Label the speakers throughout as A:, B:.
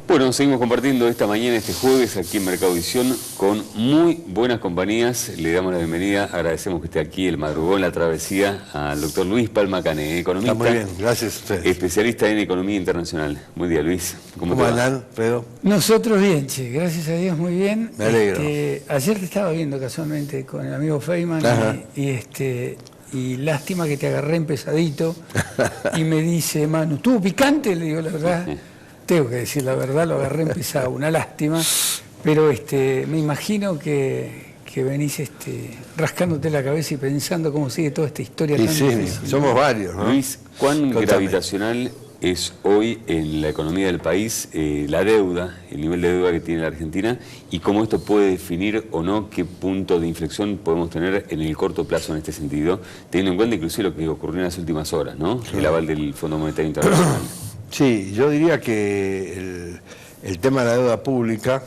A: Bueno, seguimos compartiendo esta mañana, este jueves, aquí en Mercadovisión, con muy buenas compañías. Le damos la bienvenida, agradecemos que esté aquí el madrugón, la travesía, al doctor Luis Palma Cané, economista.
B: Está muy bien, gracias a ustedes.
A: Especialista en economía internacional. Buen día, Luis.
B: ¿Cómo andan, Pedro?
C: Nosotros bien, che, gracias a Dios, muy bien.
B: Me alegro.
C: Ayer te estaba viendo casualmente con el amigo Feynman y lástima que te agarré en pesadito y me dice, Manu, ¿estuvo picante? Le digo la verdad. Tengo que decir la verdad, lo agarré empezado, una lástima, pero me imagino que venís rascándote la cabeza y pensando cómo sigue toda esta historia tan difícil.
B: Somos varios, ¿no?
A: Luis, ¿cuán gravitacional es hoy en la economía del país la deuda, el nivel de deuda que tiene la Argentina, y cómo esto puede definir o no qué punto de inflexión podemos tener en el corto plazo en este sentido, teniendo en cuenta inclusive lo que ocurrió en las últimas horas, ¿no? Sí. El aval del Fondo Monetario Internacional.
B: Sí, yo diría que el tema de la deuda pública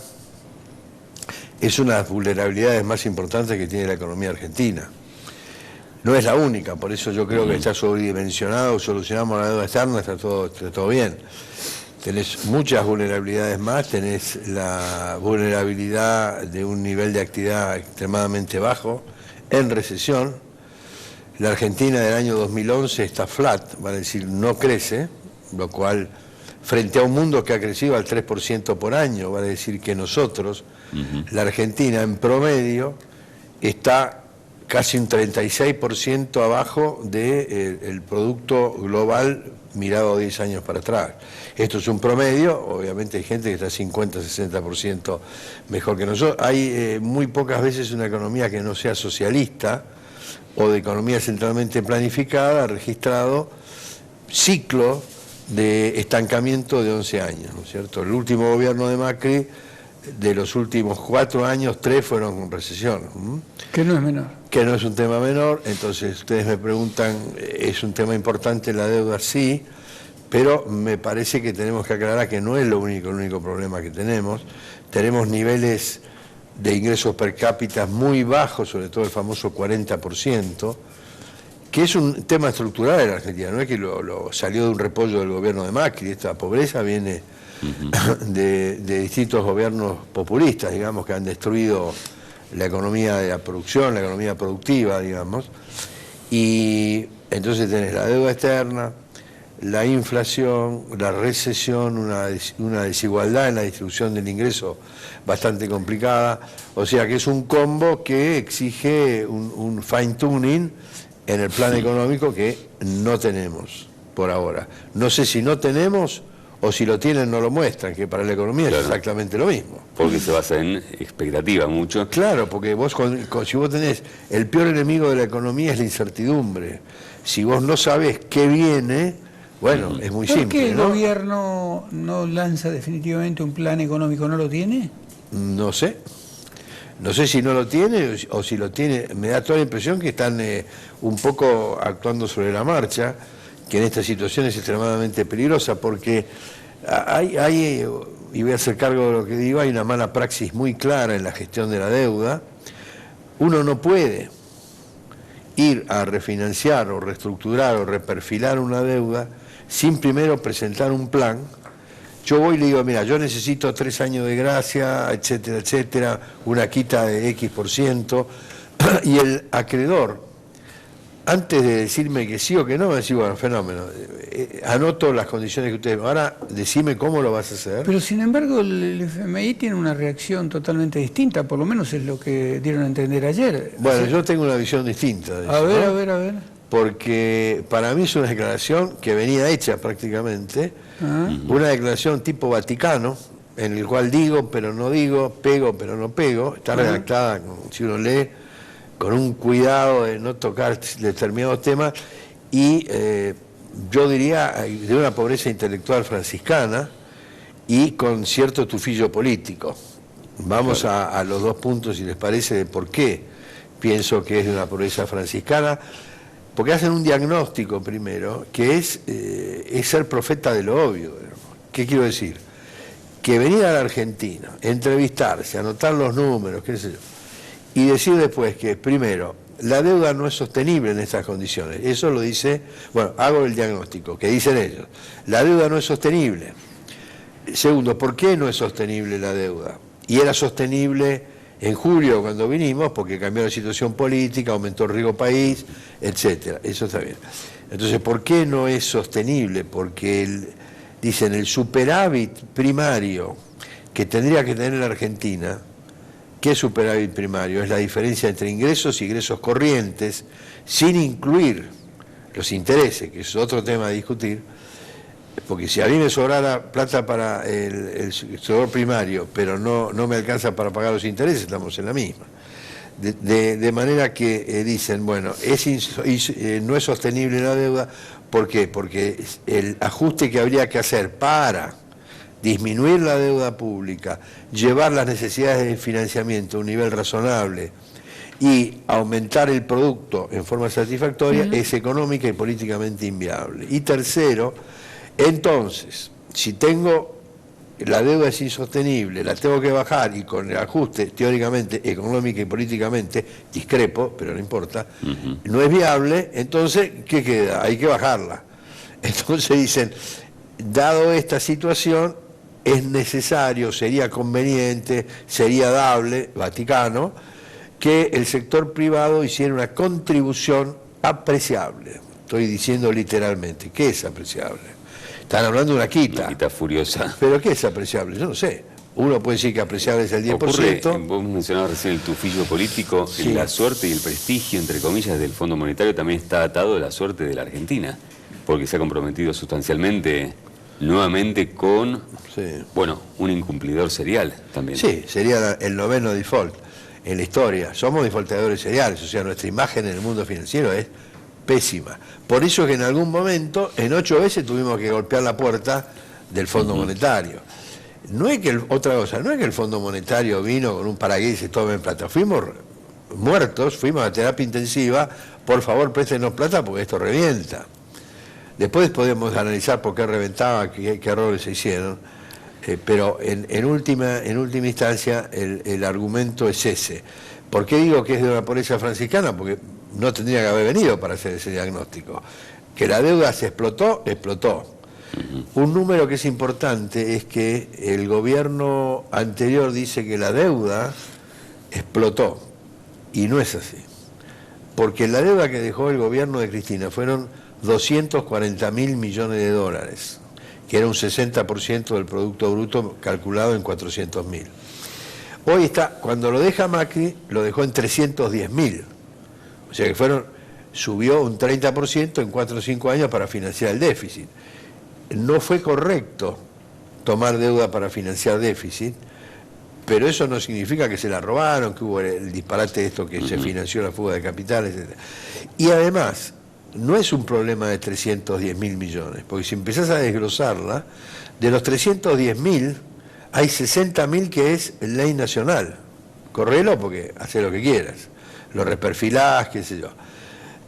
B: es una de las vulnerabilidades más importantes que tiene la economía argentina. No es la única, por eso yo creo que está sobredimensionado. Solucionamos la deuda externa, está todo bien. Tenés muchas vulnerabilidades más, tenés la vulnerabilidad de un nivel de actividad extremadamente bajo, en recesión. La Argentina del año 2011 está flat, vale decir, no crece, lo cual, frente a un mundo que ha crecido al 3% por año, vale decir que nosotros, la Argentina en promedio, está casi un 36% abajo del Producto Global mirado 10 años para atrás. Esto es un promedio, obviamente hay gente que está 50-60% mejor que nosotros. Hay muy pocas veces una economía que no sea socialista o de economía centralmente planificada, registrado ciclo de estancamiento de 11 años, ¿no es cierto? El último gobierno de Macri, de los últimos 4 años, 3 fueron con recesión.
C: Que no es menor.
B: Que no es un tema menor, entonces ustedes me preguntan, ¿es un tema importante la deuda? Sí, pero me parece que tenemos que aclarar que no es el único problema que tenemos. Tenemos niveles de ingresos per cápita muy bajos, sobre todo el famoso 40%, que es un tema estructural en la Argentina, no es que lo salió de un repollo del gobierno de Macri. Esta pobreza viene de distintos gobiernos populistas, digamos, que han destruido la economía de la producción, la economía productiva, digamos, y entonces tenés la deuda externa, la inflación, la recesión, una desigualdad en la distribución del ingreso bastante complicada, o sea que es un combo que exige un fine tuning en el plan económico que no tenemos por ahora. No sé si no tenemos o si lo tienen no lo muestran, que para la economía es exactamente lo mismo.
A: Porque se basa en expectativa mucho.
B: Claro, porque vos si vos tenés, el peor enemigo de la economía es la incertidumbre. Si vos no sabés qué viene, bueno, es muy simple.
C: ¿Por qué el gobierno no lanza definitivamente un plan económico? ¿No lo tiene?
B: No sé. No sé si no lo tiene o si lo tiene. Me da toda la impresión que están un poco actuando sobre la marcha, que en esta situación es extremadamente peligrosa, porque hay, y voy a hacer cargo de lo que digo, hay una mala praxis muy clara en la gestión de la deuda. Uno no puede ir a refinanciar o reestructurar o reperfilar una deuda sin primero presentar un plan. Yo voy y le digo, mira, yo necesito 3 años de gracia, etcétera, etcétera, una quita de X%, y el acreedor, antes de decirme que sí o que no, me decía, bueno, fenómeno, anoto las condiciones que ustedes... Ahora, decime cómo lo vas a hacer.
C: Pero sin embargo, el FMI tiene una reacción totalmente distinta, por lo menos es lo que dieron a entender ayer.
B: Bueno, yo tengo una visión distinta de eso,
C: a ver,
B: ¿no?
C: a ver.
B: Porque para mí es una declaración que venía hecha prácticamente, una declaración tipo Vaticano, en el cual digo pero no digo, pego pero no pego, está redactada, si uno lee, con un cuidado de no tocar determinados temas, y yo diría de una pobreza intelectual franciscana y con cierto tufillo político. Vamos a los 2 puntos, si les parece, de por qué pienso que es de una pobreza franciscana. Porque hacen un diagnóstico primero, que es ser profeta de lo obvio. ¿Qué quiero decir? Que venir a la Argentina, entrevistarse, anotar los números, qué sé yo, y decir después que, primero, la deuda no es sostenible en estas condiciones. Eso lo dice, bueno, hago el diagnóstico, que dicen ellos. La deuda no es sostenible. Segundo, ¿por qué no es sostenible la deuda? Y era sostenible en julio cuando vinimos, porque cambió la situación política, aumentó el riesgo país, etcétera. Eso está bien. Entonces, ¿por qué no es sostenible? Porque dicen el superávit primario que tendría que tener la Argentina. ¿Qué superávit primario? Es la diferencia entre ingresos y egresos corrientes, sin incluir los intereses, que es otro tema a discutir, porque si a mí me sobrara plata para el sector primario, pero no me alcanza para pagar los intereses, estamos en la misma. De manera que dicen, bueno, no es sostenible la deuda. ¿Por qué? Porque el ajuste que habría que hacer para disminuir la deuda pública, llevar las necesidades de financiamiento a un nivel razonable y aumentar el producto en forma satisfactoria es económica y políticamente inviable. Y tercero, entonces, si la deuda es insostenible, la tengo que bajar y con el ajuste teóricamente, económica y políticamente, discrepo, pero no importa, no es viable, entonces, ¿qué queda? Hay que bajarla. Entonces dicen, dado esta situación, es necesario, sería conveniente, sería dable, Vaticano, que el sector privado hiciera una contribución apreciable. Estoy diciendo literalmente, ¿qué es apreciable? Están hablando de una quita.
A: Una quita furiosa.
B: ¿Pero qué es apreciable? Yo no sé. Uno puede decir que apreciable es el 10%.
A: Ocurre, vos mencionabas recién el tufillo político, sí. La suerte y el prestigio, entre comillas, del Fondo Monetario también está atado a la suerte de la Argentina, porque se ha comprometido sustancialmente nuevamente con, bueno, un incumplidor serial también.
B: Sí, sería el 9º default en la historia. Somos defaultadores seriales, o sea, nuestra imagen en el mundo financiero es pésima. Por eso que en algún momento, en 8 veces tuvimos que golpear la puerta del Fondo Monetario. No es que otra cosa, no es que el Fondo Monetario vino con un paraguas y se tomen plata. Fuimos muertos, fuimos a terapia intensiva, por favor préstenos plata porque esto revienta. Después podemos analizar por qué reventaba, qué errores se hicieron, pero en última instancia el argumento es ese. ¿Por qué digo que es de una pobreza franciscana? Porque no tendría que haber venido para hacer ese diagnóstico. Que la deuda se explotó, explotó. Un número que es importante es que el gobierno anterior dice que la deuda explotó, y no es así. Porque la deuda que dejó el gobierno de Cristina fueron 240.000 millones de dólares, que era un 60% del Producto Bruto calculado en 400.000. Hoy está, cuando lo deja Macri, lo dejó en 310.000. O sea que subió un 30% en 4 o 5 años para financiar el déficit. No fue correcto tomar deuda para financiar déficit, pero eso no significa que se la robaron, que hubo el disparate de esto que se financió la fuga de capitales, etc. Y además, no es un problema de 310.000 millones, porque si empezás a desglosarla, de los 310.000 hay 60.000 que es ley nacional. Correlo porque hace lo que quieras, lo reperfilás, qué sé yo.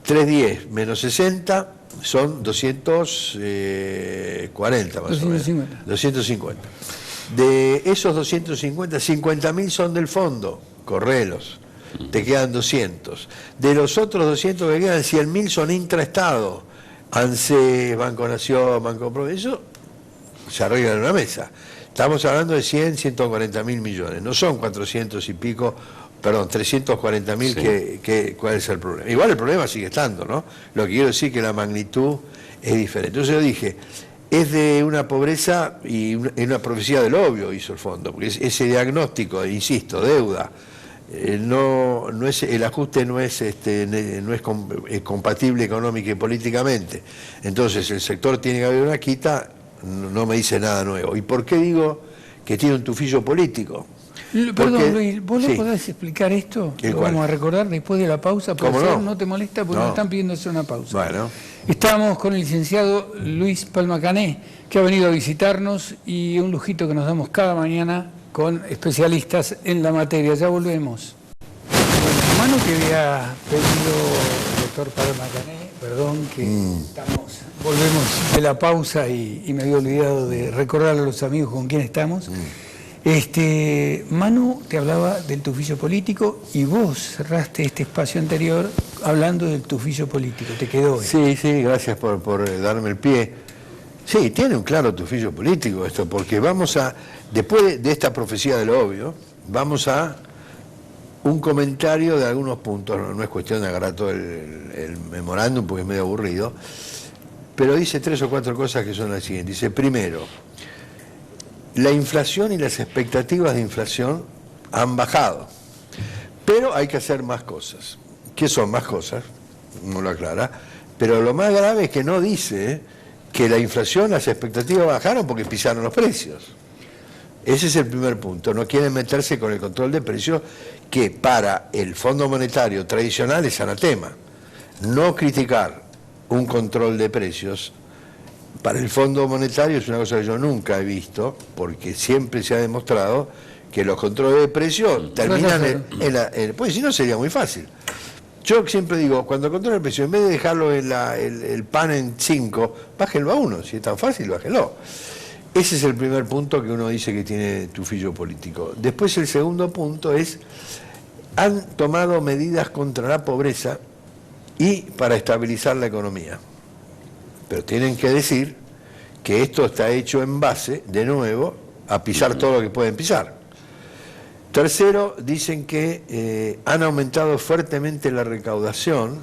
B: 310 menos 60 son 240 más 250. O menos. 250. De esos 250, 50.000 son del fondo, correlos. Te quedan 200. De los otros 200 que quedan, 100.000 son intraestado. ANSES, Banco Nación, Banco Provincia, eso se arregla en una mesa. Estamos hablando de 140.000 millones. No son 400 y pico, perdón, 340.000, sí. ¿Cuál es el problema? Igual el problema sigue estando, ¿no? Lo que quiero decir es que la magnitud es diferente. Entonces yo dije, es de una pobreza y una profecía del obvio hizo el fondo, porque ese diagnóstico, insisto, deuda, no es, el ajuste no es compatible económica y políticamente. Entonces el sector tiene que haber una quita, no me dice nada nuevo. ¿Y por qué digo que tiene un tufillo político?
C: Perdón, Luis, ¿vos no podés explicar esto? Lo vamos a recordar después de la pausa. ¿Puede ser? ¿No te molesta? Porque nos están pidiendo hacer una pausa.
B: Bueno.
C: Estamos con el licenciado Luis Palma Cané, que ha venido a visitarnos, y un lujito que nos damos cada mañana con especialistas en la materia. Ya volvemos. La mano que había pedido el doctor Palma Cané, perdón, que volvemos de la pausa y me había olvidado de recordar a los amigos con quién estamos. Manu te hablaba del tufillo político y vos cerraste este espacio anterior hablando del tufillo político, te quedó.
B: Sí, sí, gracias por darme el pie. Sí, tiene un claro tufillo político esto, porque vamos a, después de esta profecía del obvio, vamos a un comentario de algunos puntos, no es cuestión de agarrar todo el memorándum porque es medio aburrido, pero dice 3 o 4 cosas que son las siguientes. Dice, primero, la inflación y las expectativas de inflación han bajado, pero hay que hacer más cosas. ¿Qué son más cosas? No lo aclara, pero lo más grave es que no dice que la inflación, las expectativas bajaron porque pisaron los precios. Ese es el primer punto. No quieren meterse con el control de precios, que para el Fondo Monetario tradicional es anatema. No criticar un control de precios para el Fondo Monetario es una cosa que yo nunca he visto, porque siempre se ha demostrado que los controles de precios terminan pues si no sería muy fácil. Yo siempre digo, cuando controla el precio, en vez de dejarlo en el pan en 5, bájenlo a 1, si es tan fácil, bájenlo. Ese es el primer punto que uno dice que tiene tufillo político. Después el segundo punto es, han tomado medidas contra la pobreza y para estabilizar la economía. Pero tienen que decir que esto está hecho en base, de nuevo, a pisar todo lo que pueden pisar. Tercero, dicen que han aumentado fuertemente la recaudación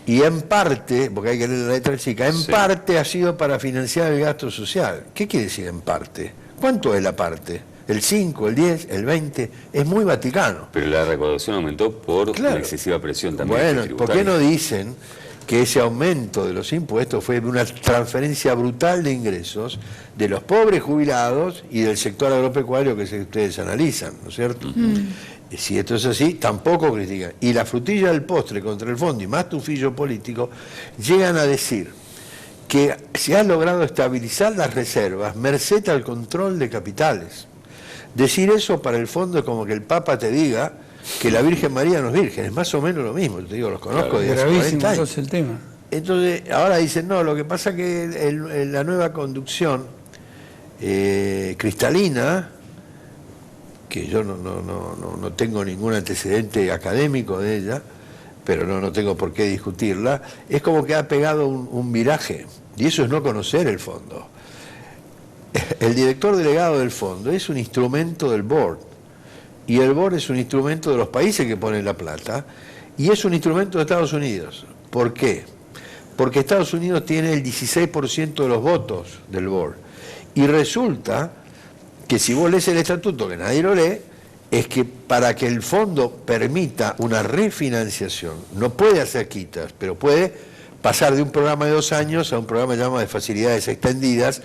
B: y en parte, porque hay que leer la letra chica, en parte ha sido para financiar el gasto social. ¿Qué quiere decir en parte? ¿Cuánto es la parte? ¿El 5, el 10, el 20? Es muy vaticano.
A: Pero la recaudación aumentó por una excesiva presión también.
B: Bueno, ¿por qué no dicen que ese aumento de los impuestos fue una transferencia brutal de ingresos de los pobres jubilados y del sector agropecuario que ustedes analizan, ¿no es cierto? Si esto es así, tampoco critican. Y la frutilla del postre contra el fondo y más tufillo político, llegan a decir que se ha logrado estabilizar las reservas merced al control de capitales. Decir eso para el fondo es como que el Papa te diga que la Virgen María no es virgen, es más o menos lo mismo, te digo, los conozco de hace 40 años.
C: El tema.
B: Entonces, ahora dicen, no, lo que pasa es que la nueva conducción cristalina, que yo no tengo ningún antecedente académico de ella, pero no tengo por qué discutirla, es como que ha pegado un viraje, y eso es no conocer el fondo. El director delegado del fondo es un instrumento del board, y el board es un instrumento de los países que ponen la plata, y es un instrumento de Estados Unidos. ¿Por qué? Porque Estados Unidos tiene el 16% de los votos del board, y resulta que si vos lees el estatuto, que nadie lo lee, es que para que el fondo permita una refinanciación, no puede hacer quitas, pero puede pasar de un programa de 2 años a un programa llamado de facilidades extendidas.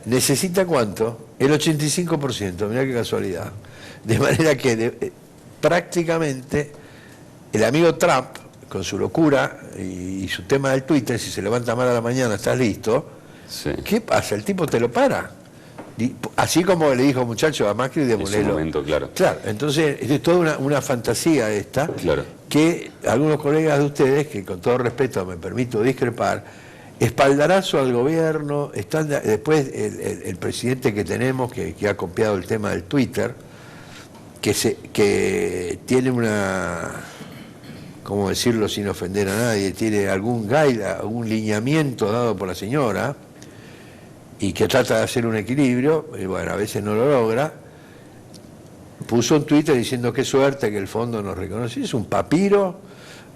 B: ¿Necesita cuánto? El 85%, mirá qué casualidad. De manera que prácticamente el amigo Trump, con su locura y su tema del Twitter, si se levanta mal a la mañana, estás listo, sí. ¿Qué pasa? El tipo te lo para. Así como le dijo muchacho a Macri de Molelo. En su momento, claro. Claro, entonces es toda una fantasía esta, claro, que algunos colegas de ustedes, que con todo respeto me permito discrepar, espaldarazo al gobierno, después el presidente que tenemos, que ha copiado el tema del Twitter, que tiene una, ¿cómo decirlo sin ofender a nadie? Tiene algún lineamiento dado por la señora, y que trata de hacer un equilibrio, y bueno, a veces no lo logra. Puso un Twitter diciendo qué suerte que el fondo nos reconoce. Es un papiro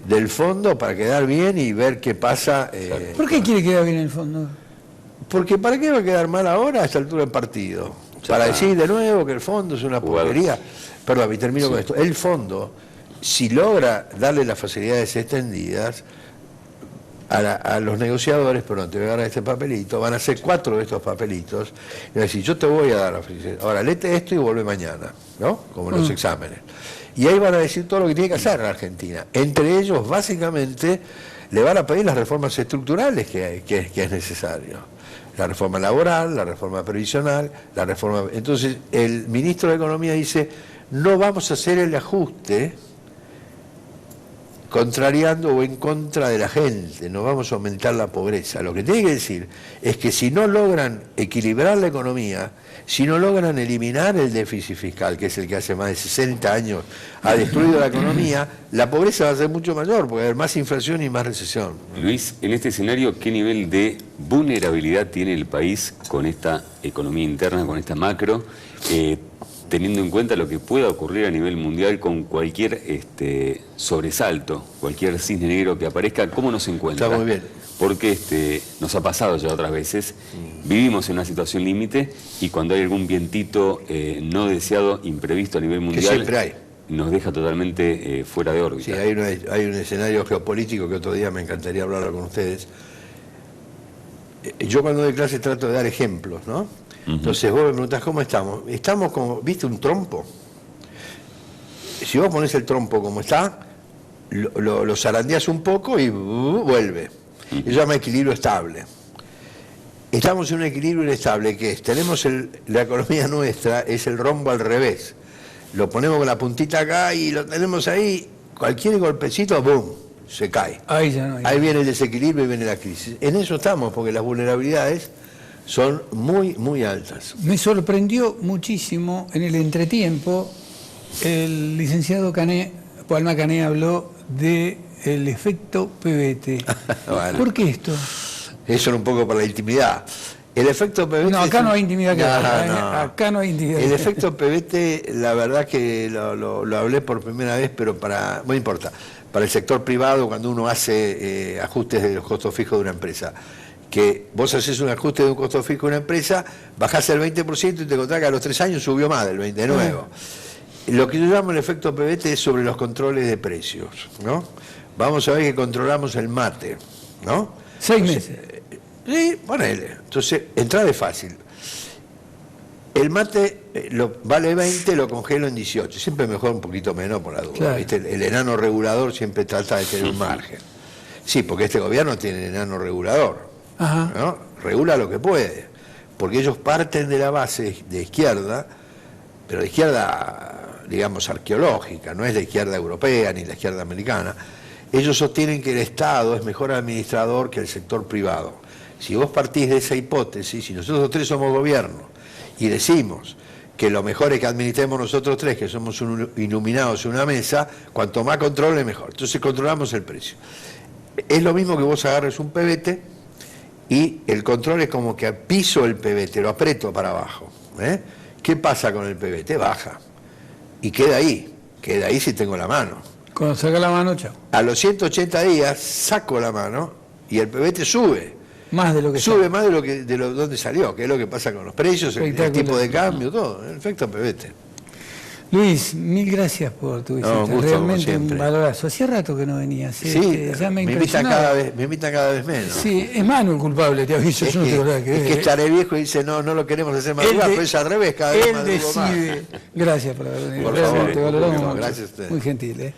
B: del fondo para quedar bien y ver qué pasa.
C: ¿Por qué quiere quedar bien el fondo?
B: Porque ¿para qué va a quedar mal ahora a esta altura del partido? Para decir de nuevo que el fondo es una porquería. Perdón, y termino con esto. El fondo, si logra darle las facilidades extendidas a los negociadores, perdón, te voy a dar este papelito, van a hacer 4 de estos papelitos, y van a decir, yo te voy a dar la facilidad, ahora léete esto y vuelve mañana, ¿no? Como en los exámenes. Y ahí van a decir todo lo que tiene que hacer en Argentina. Entre ellos, básicamente, le van a pedir las reformas estructurales que es necesario. La reforma laboral, la reforma previsional, la reforma... Entonces, el ministro de Economía dice, no vamos a hacer el ajuste contrariando o en contra de la gente, no vamos a aumentar la pobreza. Lo que tiene que decir es que si no logran equilibrar la economía, si no logran eliminar el déficit fiscal, que es el que hace más de 60 años ha destruido la economía, la pobreza va a ser mucho mayor, porque va a haber más inflación y más recesión.
A: Luis, en este escenario, ¿qué nivel de vulnerabilidad tiene el país con esta economía interna, con esta macro, teniendo en cuenta lo que pueda ocurrir a nivel mundial con cualquier sobresalto, cualquier cisne negro que aparezca? ¿Cómo nos encuentra?
B: Está muy bien.
A: Porque nos ha pasado ya otras veces, vivimos en una situación límite y cuando hay algún vientito no deseado, imprevisto a nivel mundial,
B: que siempre hay,
A: nos deja totalmente fuera de órbita.
B: Sí, hay un escenario geopolítico que otro día me encantaría hablar con ustedes. Yo cuando doy clase trato de dar ejemplos, ¿no? Entonces vos me preguntás, ¿cómo estamos? Estamos como, ¿viste un trompo? Si vos ponés el trompo como está, lo zarandeás un poco y vuelve. Eso se llama equilibrio estable. Estamos en un equilibrio inestable, que es, tenemos la economía nuestra, es el rombo al revés. Lo ponemos con la puntita acá y lo tenemos ahí, cualquier golpecito, ¡boom!, se cae.
C: Ahí ya no hay.
B: Ahí viene el desequilibrio y viene la crisis. En eso estamos, porque las vulnerabilidades son muy, muy altas.
C: Me sorprendió muchísimo en el entretiempo, el licenciado Palma Cané habló del efecto PBT.
B: Bueno,
C: ¿Por qué esto?
B: eso era un poco para la intimidad. El efecto PBT...
C: No, acá no hay intimidad.
B: No.
C: Acá no hay intimidad.
B: El efecto PBT, la verdad que lo hablé por primera vez, pero no importa, para el sector privado, cuando uno hace ajustes de los costos fijos de una empresa, que vos haces un ajuste de un costo fijo de una empresa, bajás el 20% y te encontrás que a los 3 años subió más del 20% de nuevo. Lo que yo llamo el efecto PBT es sobre los controles de precios, ¿no? Vamos a ver que controlamos el mate, ¿no?
C: 6 meses.
B: Sí, ponele. Entonces, entrada es fácil. El mate vale 20, lo congelo en 18. Siempre mejor un poquito menos por la duda.
C: Claro.
B: ¿Viste? El enano regulador siempre trata de tener un margen. Sí, porque este gobierno tiene enano regulador.
C: Ajá.
B: ¿No? Regula lo que puede, porque ellos parten de la base de izquierda, pero de izquierda, digamos, arqueológica, no es la izquierda europea ni la izquierda americana. Ellos sostienen que el Estado es mejor administrador que el sector privado. Si vos partís de esa hipótesis, si nosotros 3 somos gobierno y decimos que lo mejor es que administremos nosotros 3, que somos iluminados en una mesa, cuanto más controle mejor. Entonces controlamos el precio. Es lo mismo que vos agarres un PBT y el control es como que piso el PBT, lo aprieto para abajo. ¿Qué pasa con el PBT? Baja. Y queda ahí si tengo la mano.
C: Cuando saca la mano, chao.
B: A los 180 días saco la mano y el PBT sube.
C: Más de lo que
B: sube más de donde salió, que es lo que pasa con los precios, el tipo de cambio, todo, el efecto PBT.
C: Luis, mil gracias por tu visita.
B: No, gusto,
C: realmente un valorazo. Hacía rato que no venías.
B: Sí,
C: ya me
B: invitan cada vez menos.
C: Sí, es Manu el culpable, te aviso.
B: Es
C: yo no tengo nada que ver.
B: Es que estaré viejo y dice, no lo queremos hacer madrugar, pero es al revés, cada vez
C: él
B: madrugo
C: decide.
B: más.
C: Gracias por haber venido.
B: Por favor,
C: Realmente valoramos mucho.
B: gracias a ustedes.
C: Muy gentil,